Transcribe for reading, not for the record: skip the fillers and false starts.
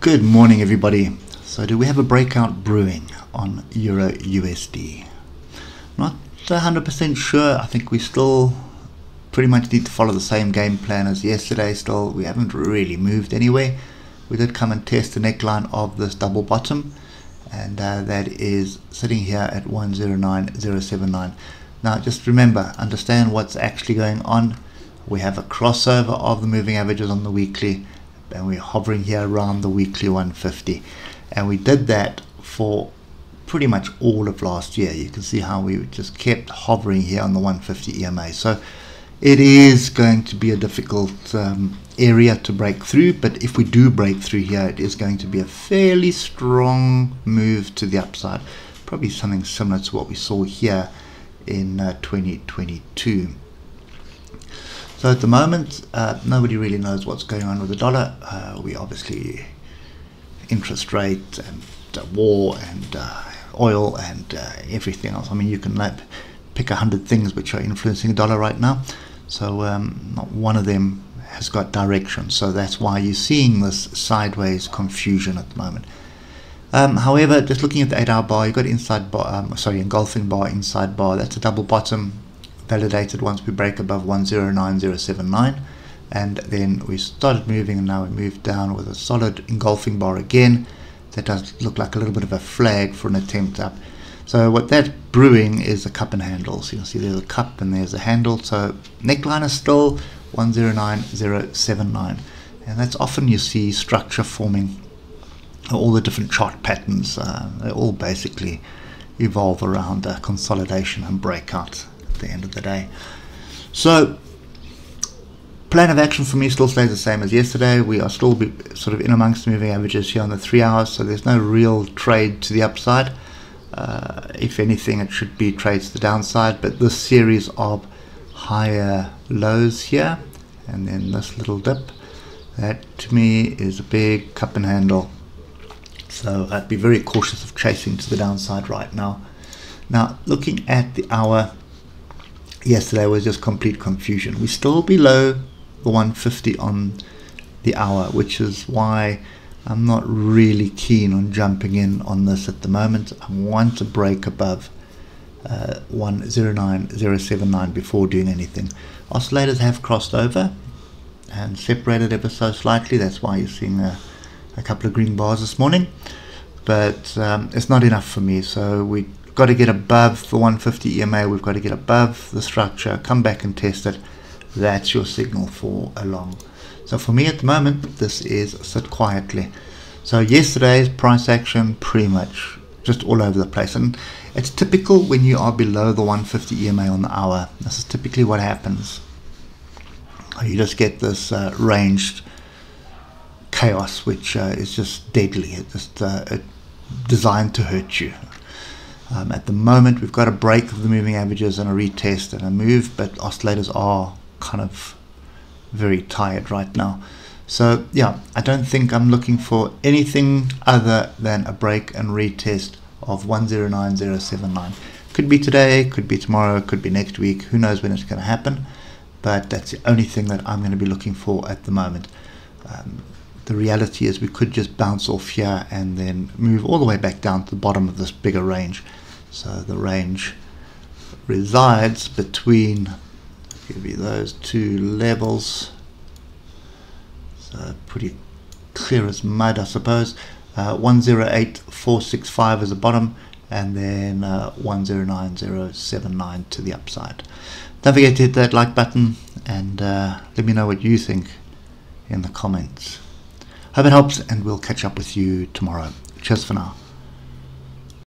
Good morning, everybody. So do we have a breakout brewing on Euro USD? Not 100% sure. I think we still pretty much need to follow the same game plan as yesterday. Still, we haven't really moved anywhere. We did come and test the neckline of this double bottom, and that is sitting here at 109079. Now just remember, understand what's actually going on. We have a crossover of the moving averages on the weekly, and we're hovering here around the weekly 150, and we did that for pretty much all of last year. You can see how we just kept hovering here on the 150 EMA. So it is going to be a difficult area to break through, but if we do break through here, it is going to be a fairly strong move to the upside, probably something similar to what we saw here in 2022. So at the moment, nobody really knows what's going on with the dollar. We obviously interest rate and war and oil and everything else. I mean, you can pick 100 things which are influencing the dollar right now. So not one of them has got direction. So that's why you're seeing this sideways confusion at the moment. However, just looking at the 8-hour bar, you've got inside bar, engulfing bar, inside bar. That's a double bottom, validated once we break above 109079, and then we started moving, and now we moved down with a solid engulfing bar again. That does look like a little bit of a flag for an attempt up. So what that brewing is a cup and handle. So you can see there's a cup and there's a handle. So neckline is still 109079, and that's often you see structure forming. All the different chart patterns, they all basically evolve around consolidation and breakout at the end of the day. So plan of action for me still stays the same as yesterday. We are still sort of in amongst the moving averages here on the 3 hours, so there's no real trade to the upside. If anything, it should be trades to the downside, but this series of higher lows here and then this little dip, that to me is a big cup and handle. So I'd be very cautious of chasing to the downside right now. Now looking at the hour, yesterday was just complete confusion. We're still below the 150 on the hour, which is why I'm not really keen on jumping in on this at the moment. I want to break above 109079 before doing anything. Oscillators have crossed over and separated ever so slightly. That's why you're seeing a couple of green bars this morning, but it's not enough for me. So we've got to get above the 150 EMA. We've got to get above the structure, come back and test it. That's your signal for a long. So for me at the moment, this is sit quietly. So yesterday's price action pretty much just all over the place, and it's typical when you are below the 150 EMA on the hour. This is typically what happens. You just get this ranged chaos, which is just deadly. It's just designed to hurt you. At the moment, we've got a break of the moving averages and a retest and a move, but oscillators are kind of very tired right now. So yeah, I don't think I'm looking for anything other than a break and retest of 109079. Could be today, could be tomorrow, could be next week. Who knows when it's going to happen? But that's the only thing that I'm going to be looking for at the moment. The reality is we could just bounce off here and then move all the way back down to the bottom of this bigger range. So the range resides between, give you those two levels, so pretty clear as mud, I suppose. 108465 is the bottom, and then 109079 to the upside. Don't forget to hit that like button, and let me know what you think in the comments. Hope it helps, and we'll catch up with you tomorrow. Cheers for now.